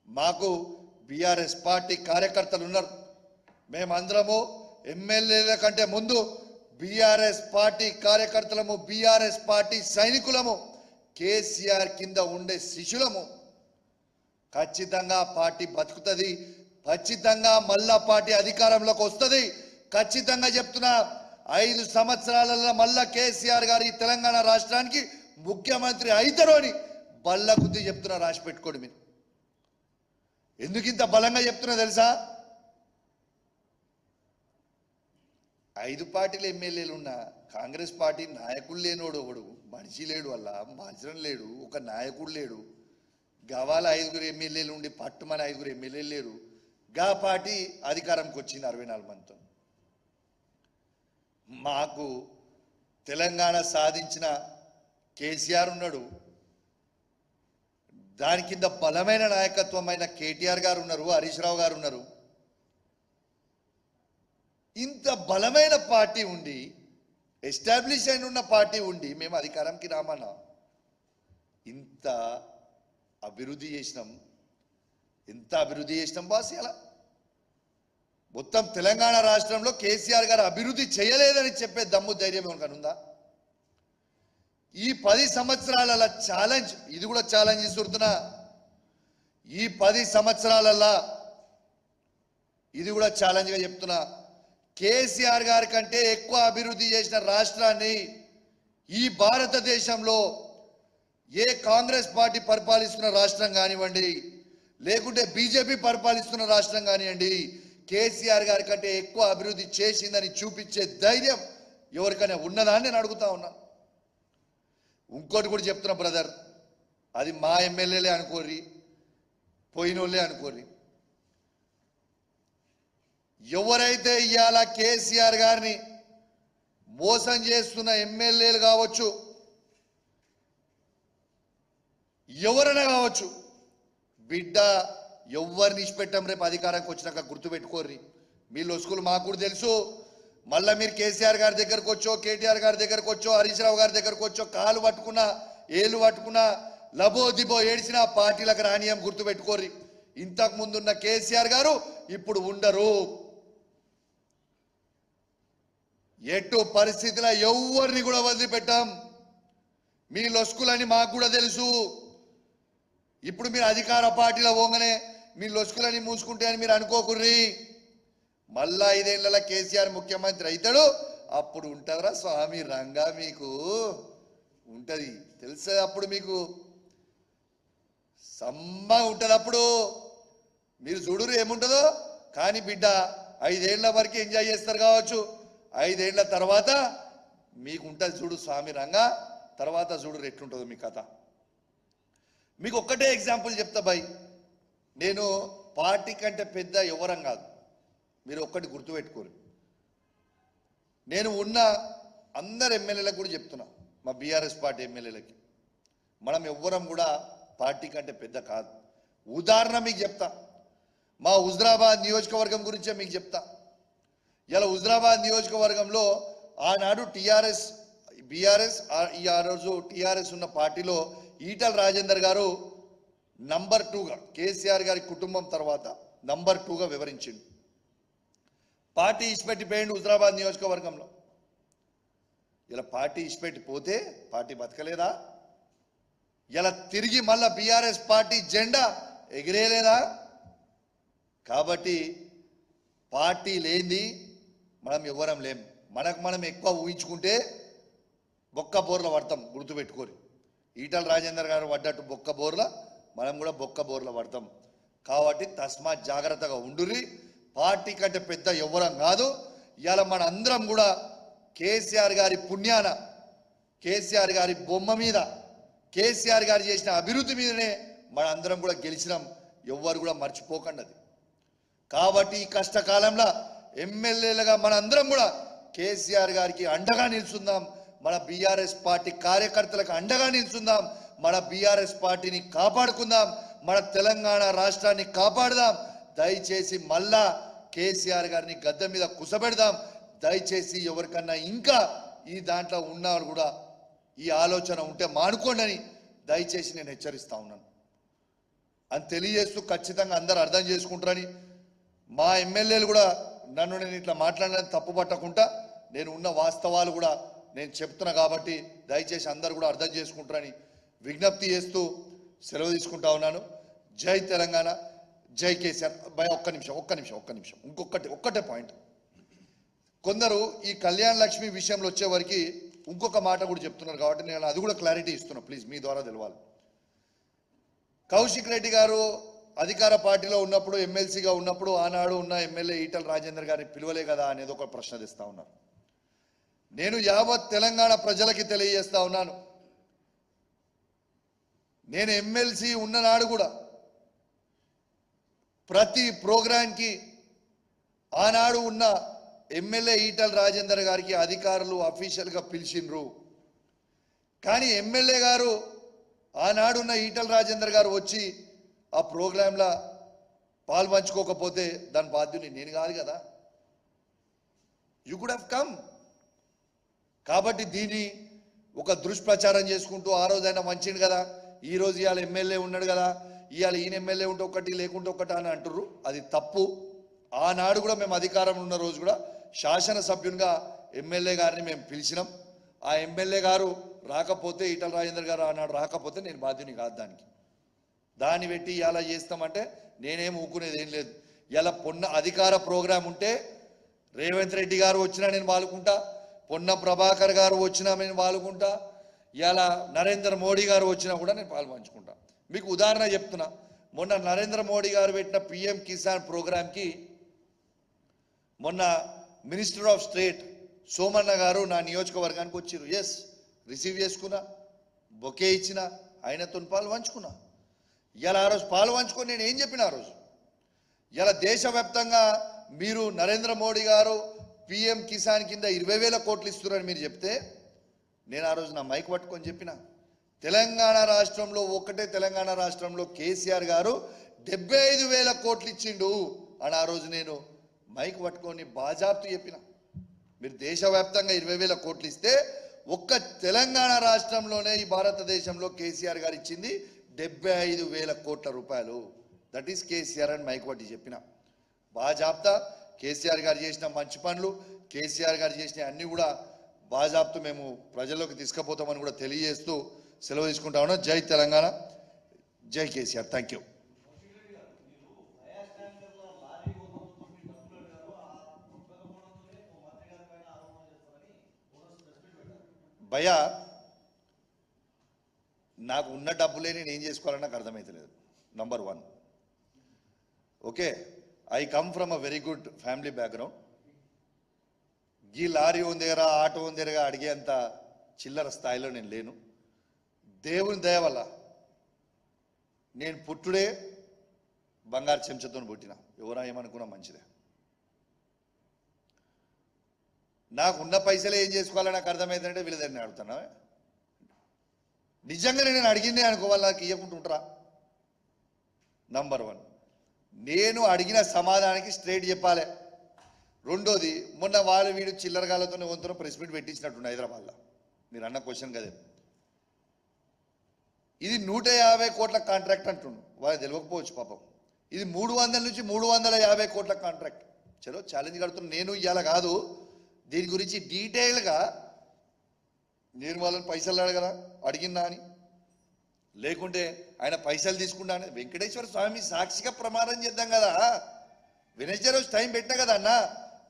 మాకు బీఆర్ఎస్ పార్టీ కార్యకర్తలు ఉన్నారు. మేమందరము ఎమ్మెల్యేల కంటే ముందు బీఆర్ఎస్ పార్టీ కార్యకర్తలము, బీఆర్ఎస్ పార్టీ సైనికులము, కేసీఆర్ కింద ఉండే శిష్యులము. ఖచ్చితంగా పార్టీ బతుకుతుంది, ఖచ్చితంగా మళ్ళా పార్టీ అధికారంలోకి వస్తుంది. ఖచ్చితంగా చెప్తున్నా, 5 సంవత్సరాలలో మళ్ళా కేసీఆర్ గారు ఈ తెలంగాణ రాష్ట్రానికి ముఖ్యమంత్రి అవుతారు అని బల్ల గుద్ది చెప్తున్నా. రాసి పెట్టుకోండి. మీరు ఎందుకు ఇంత బలంగా చెప్తున్నా తెలుసా? 5 పార్టీలు ఎమ్మెల్యేలు ఉన్నా కాంగ్రెస్ పార్టీ నాయకుడు లేనోడు, ఒకడు మనిషి లేడు, వల్ల మంచరం లేడు, ఒక నాయకుడు లేడు. గవాల 5 ఎమ్మెల్యేలు ఉండి పట్టుమని 5 ఎమ్మెల్యేలు లేరు. గా పార్టీ అధికారంకి వచ్చింది 64 మందితో. మాకు తెలంగాణ సాధించిన కేసీఆర్ ఉన్నాడు, దాని కింద బలమైన నాయకత్వమైన కేటీఆర్ గారు ఉన్నారు, హరీష్ రావు గారు ఉన్నారు. ఇంత బలమైన పార్టీ ఉండి, ఎస్టాబ్లిష్ అయిన ఉన్న పార్టీ ఉండి మేము అధికారంకి రామన్నా. ఇంత అభివృద్ధి చేసినాం, ఎంత అభివృద్ధి చేసినాం బాస్. ఇలా మొత్తం తెలంగాణ రాష్ట్రంలో కేసీఆర్ గారు అభివృద్ధి చేయలేదని చెప్పే దమ్ము, ధైర్యం ఏమనుకని ఉందా? ఈ 10 సంవత్సరాల ఛాలెంజ్, ఇది కూడా ఛాలెంజ్ ఇస్తున్నా. ఈ 10 సంవత్సరాలల్లా ఇది కూడా ఛాలెంజ్గా చెప్తున్నా. కేసీఆర్ గారి కంటే ఎక్కువ అభివృద్ధి చేసిన రాష్ట్రాన్ని ఈ భారతదేశంలో ఏ కాంగ్రెస్ పార్టీ పరిపాలిస్తున్న రాష్ట్రం కానివ్వండి, లేకుంటే బీజేపీ పరిపాలిస్తున్న రాష్ట్రం కానివ్వండి, కేసీఆర్ గారి కంటే ఎక్కువ అభివృద్ధి చేసిందని చూపించే ధైర్యం ఎవరికైనా ఉన్నదా అని నేను అడుగుతా ఉన్నా. ఇంకోటి కూడా చెప్తున్నా బ్రదర్, అది మా ఎమ్మెల్యేలే అనుకోర్రి, పోయినోళ్ళే అనుకోర్రి. ఎవరైతే ఇవాళ కేసీఆర్ గారిని మోసం చేస్తున్న ఎమ్మెల్యేలు కావచ్చు, ఎవరైనా కావచ్చు, బిడ్డ ఎవరిని ఇచ్చిపెట్టాం రేపు అధికారానికి వచ్చినాక గుర్తుపెట్టుకోర్రి. మీ లొసుకులు మాకు కూడా తెలుసు. మళ్ళీ మీరు కేసీఆర్ గారి దగ్గరకు వచ్చో, కేటీఆర్ గారి దగ్గరకు వచ్చో, హరీష్ రావు గారి దగ్గరకు వచ్చో, కాలు పట్టుకున్నా, ఏళ్ళు పట్టుకున్నా, లబో దిబో ఏడిచిన పార్టీలకు రానియం గుర్తుపెట్టుకోర్రి. ఇంతకు ముందున్న కేసీఆర్ గారు ఇప్పుడు ఉండరు. ఎటు పరిస్థితిలో ఎవరిని కూడా వదిలిపెట్టాం. మీ లొసుకులని మాకు కూడా తెలుసు. ఇప్పుడు మీరు అధికార పార్టీలో పోగానే మీ లొసుకులని మూసుకుంటే అని మీరు అనుకోకుర్రి. మళ్ళా 5 ఏళ్ల కేసీఆర్ ముఖ్యమంత్రి అవుతాడు, అప్పుడు ఉంటుందిరా స్వామి రంగా, మీకు ఉంటుంది తెలుసా? అప్పుడు మీకు సమ్మ ఉంటుంది. అప్పుడు మీరు చూడురు ఏముంటుందో. కానీ బిడ్డ 5 ఏళ్ల వరకు ఎంజాయ్ చేస్తారు కావచ్చు, 5 ఏళ్ల తర్వాత మీకు ఉంటుంది చూడు స్వామి రంగా, తర్వాత చూడు ఎట్లుంటుందో మీ కథ. మీకు ఒక్కటే ఎగ్జాంపుల్ చెప్తా బాయ్. నేను పార్టీ కంటే పెద్ద ఎవరం కాదు, మీరు ఒక్కటి గుర్తుపెట్టుకోరు. నేను ఉన్న అందరు ఎమ్మెల్యేలకు కూడా చెప్తున్నా, మా బీఆర్ఎస్ పార్టీ ఎమ్మెల్యేలకి. మనం ఎవ్వరం కూడా పార్టీ కంటే పెద్ద కాదు. ఉదాహరణ మీకు చెప్తా, మా హుజరాబాద్ నియోజకవర్గం గురించే మీకు చెప్తా. ఇలా హుజరాబాద్ నియోజకవర్గంలో ఆనాడు టీఆర్ఎస్ బీఆర్ఎస్ ఆ రోజు టీఆర్ఎస్ ఉన్న పార్టీలో ఈటల రాజేందర్ గారు నంబర్ 2గా కేసీఆర్ గారి కుటుంబం తర్వాత నంబర్ 2గా వివరించిండు. పార్టీ ఇచ్చిపెట్టిపోయిండు హుజరాబాద్ నియోజకవర్గంలో. ఇలా పార్టీ ఇచ్చిపెట్టి పోతే పార్టీ బతకలేదా? ఇలా తిరిగి మళ్ళా బీఆర్ఎస్ పార్టీ జెండా ఎగిరేలేదా? కాబట్టి పార్టీ లేనిది మనం ఎవ్వరం లేం. మనకు మనం ఎక్కువ ఊహించుకుంటే బొక్క బోర్ల పడతాం. గుర్తుపెట్టుకోరు, ఈటల రాజేందర్ గారు పడ్డట్టు బొక్క బోర్ల మనం కూడా బొక్క బోర్ల పడతాం. కాబట్టి తస్మాత్ జాగ్రత్తగా ఉండుర్రి. పార్టీ కంటే పెద్ద ఎవ్వరం కాదు. ఇవాళ మన అందరం కూడా కేసీఆర్ గారి పుణ్యాన, కేసీఆర్ గారి బొమ్మ మీద, కేసీఆర్ గారు చేసిన అభివృద్ధి మీదనే మన అందరం కూడా గెలిచినాం. ఎవ్వరు కూడా మర్చిపోకండి అది. కాబట్టి ఈ కష్టకాలంలో ఎమ్మెల్యేలుగా మన అందరం కూడా కేసీఆర్ గారికి అండగా నిలుచుందాం. మన బీఆర్ఎస్ పార్టీ కార్యకర్తలకు అండగా నిలుచుందాం. మన బీఆర్ఎస్ పార్టీని కాపాడుకుందాం. మన తెలంగాణ రాష్ట్రాన్ని కాపాడుదాం. దయచేసి మళ్ళా కేసీఆర్ గారిని గద్దె మీద కుసబెడదాం. దయచేసి ఎవరికన్నా ఇంకా ఈ దాంట్లో ఉన్నవాళ్ళు కూడా ఈ ఆలోచన ఉంటే మానుకోండి దయచేసి నేను హెచ్చరిస్తా ఉన్నాను అని తెలియజేస్తూ, ఖచ్చితంగా అందరూ అర్థం చేసుకుంటారని, మా ఎమ్మెల్యేలు కూడా నన్ను నేను ఇట్లా మాట్లాడడానికి తప్పు పట్టకుండా నేను ఉన్న వాస్తవాలు కూడా నేను చెప్తున్నా. కాబట్టి దయచేసి అందరూ కూడా అర్థం చేసుకుంటారని విజ్ఞప్తి చేస్తూ సెలవు తీసుకుంటా ఉన్నాను. జై తెలంగాణ, జై కేసీఆర్. భయ ఒక్క నిమిషం ఒక్కటే పాయింట్. కొందరు ఈ కళ్యాణ్ లక్ష్మి విషయంలో వచ్చేవరకు ఇంకొక మాట కూడా చెప్తున్నారు. కాబట్టి నేను అది కూడా క్లారిటీ ఇస్తున్నా, ప్లీజ్ మీ ద్వారా తెలవాలి. కౌశిక్ రెడ్డి గారు అధికార పార్టీలో ఉన్నప్పుడు, ఎమ్మెల్సీగా ఉన్నప్పుడు ఆనాడు ఉన్న ఎమ్మెల్యే ఈటల రాజేందర్ గారిని పిలువలే కదా అనేది ఒక ప్రశ్న తెస్తా ఉన్నారు. నేను యావత్ తెలంగాణ ప్రజలకి తెలియజేస్తా ఉన్నాను, నేను ఎమ్మెల్సీ ఉన్ననాడు కూడా ప్రతి ప్రోగ్రాంకి ఆనాడు ఉన్న ఎమ్మెల్యే ఈటల రాజేందర్ గారికి అధికారులు అఫీషియల్గా పిలిచిండ్రు. కానీ ఎమ్మెల్యే గారు ఆనాడున్న ఈటల రాజేందర్ గారు వచ్చి ఆ ప్రోగ్రాంలో పాల్పంచుకోకపోతే దాని బాధ్యుని నేను కాదు కదా. You could have come. కాబట్టి దీన్ని ఒక దుష్ప్రచారం చేసుకుంటూ ఆ రోజైనా మంచిండు కదా, ఈ రోజు ఇవాళ ఎమ్మెల్యే ఉన్నాడు కదా, ఇవాళ ఈయన ఎమ్మెల్యే ఉంటే ఒకటి లేకుంటే ఒకటి అని అంటుర్రు. అది తప్పు. ఆనాడు కూడా మేము అధికారంలో ఉన్న రోజు కూడా శాసనసభ్యునిగా ఎమ్మెల్యే గారిని మేము పిలిచినాం. ఆ ఎమ్మెల్యే గారు రాకపోతే, ఈటల రాజేందర్ గారు ఆనాడు రాకపోతే నేను బాధ్యుని కాదు దానికి. దాన్ని పెట్టి ఇలా చేస్తామంటే నేనేం ఊకునేది ఏం లేదు. ఇలా పొన్న అధికార ప్రోగ్రాం ఉంటే రేవంత్ రెడ్డి గారు వచ్చినా నేను పాల్గొంటా, పొన్న ప్రభాకర్ గారు వచ్చినా నేను పాల్గొంటా, ఇలా నరేంద్ర మోడీ గారు వచ్చినా కూడా నేను పాల్పంచుకుంటా. మీకు ఉదాహరణ చెప్తున్నా, మొన్న నరేంద్ర మోడీ గారు పెట్టిన పిఎం కిసాన్ ప్రోగ్రాంకి మొన్న మినిస్టర్ ఆఫ్ స్టేట్ సోమన్న గారు నా నియోజకవర్గానికి వచ్చారు. ఎస్, రిసీవ్ చేసుకున్నా, బొకే ఇచ్చిన, ఆయనతో పాల్పంచుకున్నా. ఇలా ఆ రోజు పాల్పంచుకొని నేను ఏం చెప్పిన, ఆ రోజు ఇలా దేశవ్యాప్తంగా మీరు నరేంద్ర మోడీ గారు పిఎం కిసాన్ కింద 20,000 కోట్లు ఇస్తున్నారని మీరు చెప్తే నేను ఆ రోజు నా మైక్ పట్టుకొని చెప్పిన, తెలంగాణ రాష్ట్రంలో ఒక్కటే తెలంగాణ రాష్ట్రంలో కేసీఆర్ గారు 75,000 కోట్లు ఇచ్చిండు అని ఆ రోజు నేను మైక్ పట్టుకొని బాజాబ్తు చెప్పిన. మీరు దేశవ్యాప్తంగా 20,000 కోట్లు ఇస్తే ఒక్క తెలంగాణ రాష్ట్రంలోనే ఈ భారతదేశంలో కేసీఆర్ గారు ఇచ్చింది 75,000 కోట్ల రూపాయలు. దట్ ఈస్ కేసీఆర్ అని మైక్ పట్టి చెప్పిన. బాజాబ్తా కేసీఆర్ గారు చేసిన మంచి పనులు, కేసీఆర్ గారు చేసిన అన్ని కూడా బాజాబ్తు మేము ప్రజల్లోకి తీసుకుపోతామని కూడా తెలియజేస్తూ సెలవు తీసుకుంటా ఉన్నాం. జై తెలంగాణ, జై కేసీఆర్. Thank you. భయ్యా, నాకు ఉన్న డబ్బులే నేను ఏం చేసుకోవాలని నాకు అర్థమవుతలేదు. Number 1. Okay, I come from a very good family background. ఈ లారీ ఉందేరా, ఆటో ఉందేరా అడిగేంత చిల్లర స్థాయిలో నేను లేను. దేవుని దయ వల్ల నేను పుట్టుడే బంగారు చెంచతో పుట్టిన. ఎవరా ఏమనుకున్నా మంచిదే. నాకున్న పైసలే ఏం చేసుకోవాలో నాకు అర్థమైందంటే వీళ్ళ దగ్గర అడుగుతున్నా. నిజంగానే నేను అడిగిందే అనుకో వాళ్ళకి ఇవ్వకుంటుంటారా? నంబర్ 1. నేను అడిగిన సమాధానానికి స్ట్రైట్ చెప్పాలి. రెండోది, మొన్న వాళ్ళు వీడు చిల్లరగాలతోనే వంతున ప్రెస్ మీట్ పెట్టించినట్టుండే హైదరాబాద్లో. మీరు అన్న క్వశ్చన్ కదే, ఇది 150 కోట్ల కాంట్రాక్ట్ అంటుండు. వాళ్ళు తెలియకపోవచ్చు పాపం. ఇది 300 నుంచి 350 కోట్ల కాంట్రాక్ట్. చలో ఛాలెంజ్ కడుతున్నా. నేను ఇవాళ కాదు, దీని గురించి డీటెయిల్గా నేను వాళ్ళని పైసలు అడగరా, అడిగినా అని, లేకుంటే ఆయన పైసలు తీసుకున్నా అని. వెంకటేశ్వర స్వామి సాక్షిగా ప్రమాణం చేద్దాం కదా. వెనస్డే రోజు టైం పెట్టినా కదా అన్న,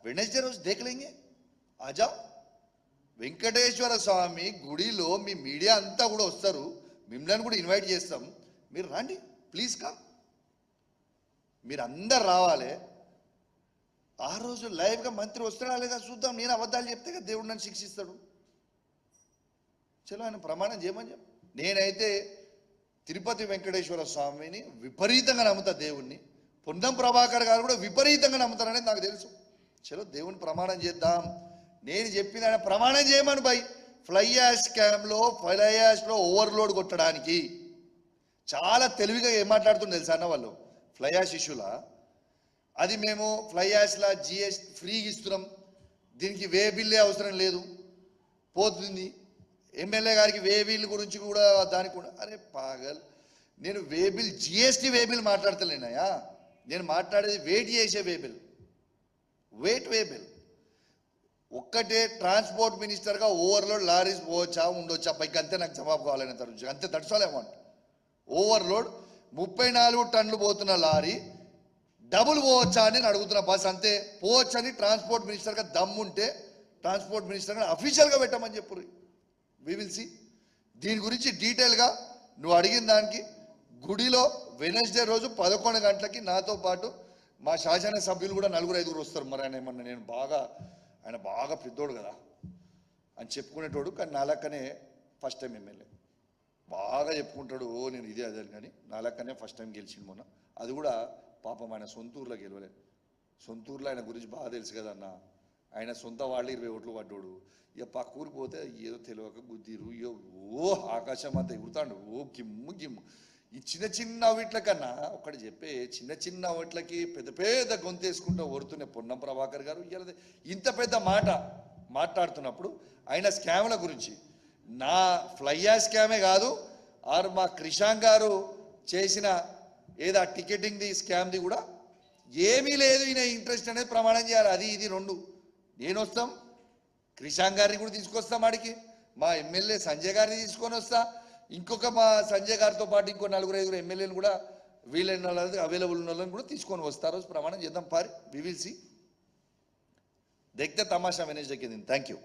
వెనస్డే రోజు దేకలేంగే ఆజా. వెంకటేశ్వర స్వామి గుడిలో మీ మీడియా అంతా కూడా వస్తారు, మిమ్మల్ని కూడా ఇన్వైట్ చేస్తాం, మీరు రండి ప్లీజ్ కమ్. మీరు అందరు రావాలి. ఆ రోజు లైవ్గా మంత్రి వస్తాడా లేదా చూద్దాం. నేను అబద్ధాలు చెప్తే కదా దేవుడు నన్ను శిక్షిస్తాడు. చలో ఆయన ప్రమాణం చేయమని చెప్పి. నేనైతే తిరుపతి వెంకటేశ్వర స్వామిని విపరీతంగా నమ్ముతా, దేవుణ్ణి. పొన్నం ప్రభాకర్ గారు కూడా విపరీతంగా నమ్ముతారనేది నాకు తెలుసు. చలో దేవుని ప్రమాణం చేద్దాం. నేను చెప్పిన ఆయన ప్రమాణం చేయమని బై. ఫ్లై యాష్ స్కామ్లో, ఫ్లై యాష్లో ఓవర్లోడ్ కొట్టడానికి చాలా తెలివిగా ఏం మాట్లాడుతుంది తెలుసా అన్న వాళ్ళు. ఫ్లై యాష్ ఇష్యూలా అది మేము ఫ్లై యాష్లా జిఎస్ ఫ్రీగా ఇస్తున్నాం, దీనికి వే బిల్లే అవసరం లేదు, పోతుంది. ఎమ్మెల్యే గారికి వే బిల్ గురించి కూడా దానికి కూడా. అరే పాగల్, నేను way bill GST way bill మాట్లాడతలేనాయా. నేను మాట్లాడేది వెయిట్ చేసే way bill, weight way bill. ఒక్కటే ట్రాన్స్పోర్ట్ మినిస్టర్గా ఓవర్లోడ్ లారీస్ పోవచ్చా ఉండొచ్చా పైకి, అంతే నాకు జవాబు కావాలని తరచు, అంతే తడుచోలేమంట. ఓవర్లోడ్ 34 టన్నులు పోతున్న లారీ డబుల్ పోవచ్చా అని నేను అడుగుతున్నా బస్, అంతే. పోవచ్చని ట్రాన్స్పోర్ట్ మినిస్టర్గా దమ్ముంటే ట్రాన్స్పోర్ట్ మినిస్టర్గా అఫీషియల్గా పెట్టమని చెప్పు. We will see. దీని గురించి డీటెయిల్గా నువ్వు అడిగిన దానికి గుడిలో వెనస్డే రోజు 11 గంటలకి నాతో పాటు మా శాసన సభ్యులు కూడా 4-5 వస్తారు. మరి ఆయన ఏమన్నా నేను ఆయన బాగా పెద్దోడు కదా అని చెప్పుకునేటోడు, కానీ నాలక్కనే ఫస్ట్ టైం ఎమ్మెల్యే. బాగా చెప్పుకుంటాడు, ఓ నేను ఇదే అదే కానీ నాలక్కనే ఫస్ట్ టైం గెలిచింది మొన్న. అది కూడా పాపం ఆయన సొంతూరులో గెలవలే. సొంతూరులో ఆయన గురించి బాగా తెలుసు కదన్న. ఆయన సొంత వాళ్ళు 20 ఓట్లు పడ్డాడు. ఇక పక్క ఊరికి పోతే ఏదో తెలియక గుద్దిరు, ఇక ఓ ఆకాశం అంతా ఎగురుతాడు, ఓ గిమ్ము గిమ్ము. ఈ చిన్న చిన్న వీట్ల కన్నా ఒకటి చెప్పే, చిన్న చిన్న ఓట్లకి పెద్ద పెద్ద గొంతేసుకుంటూ ఓడుతున్న పొన్నం ప్రభాకర్ గారు ఇవాళ ఇంత పెద్ద మాట మాట్లాడుతున్నప్పుడు ఆయన స్కామ్ల గురించి, నా ఫ్లై యాష్ స్కామే కాదు, ఆరు మా క్రిషాంక్ గారు చేసిన ఏదో టికెటింగ్ది స్కామ్ది కూడా ఏమీ లేదు, ఈయన ఇంట్రెస్ట్ అనేది ప్రమాణం చేయాలి. అది ఇది 2 నేను వస్తాం, క్రిషాంక్ గారిని కూడా తీసుకొస్తాం ఆడికి, మా ఎమ్మెల్యే సంజయ్ గారిని తీసుకొని వస్తా, ఇంకొక మా సంజయ్ గారితో పాటు ఇంకో 4-5 ఎమ్మెల్యేలు కూడా వీలైన వాళ్ళది అవైలబుల్ ఉన్న వాళ్ళని కూడా తీసుకొని వస్తారు. ప్రమాణం చేద్దాం పారి. We will see. देखते तमाशा मैनेज థ్యాంక్ యూ.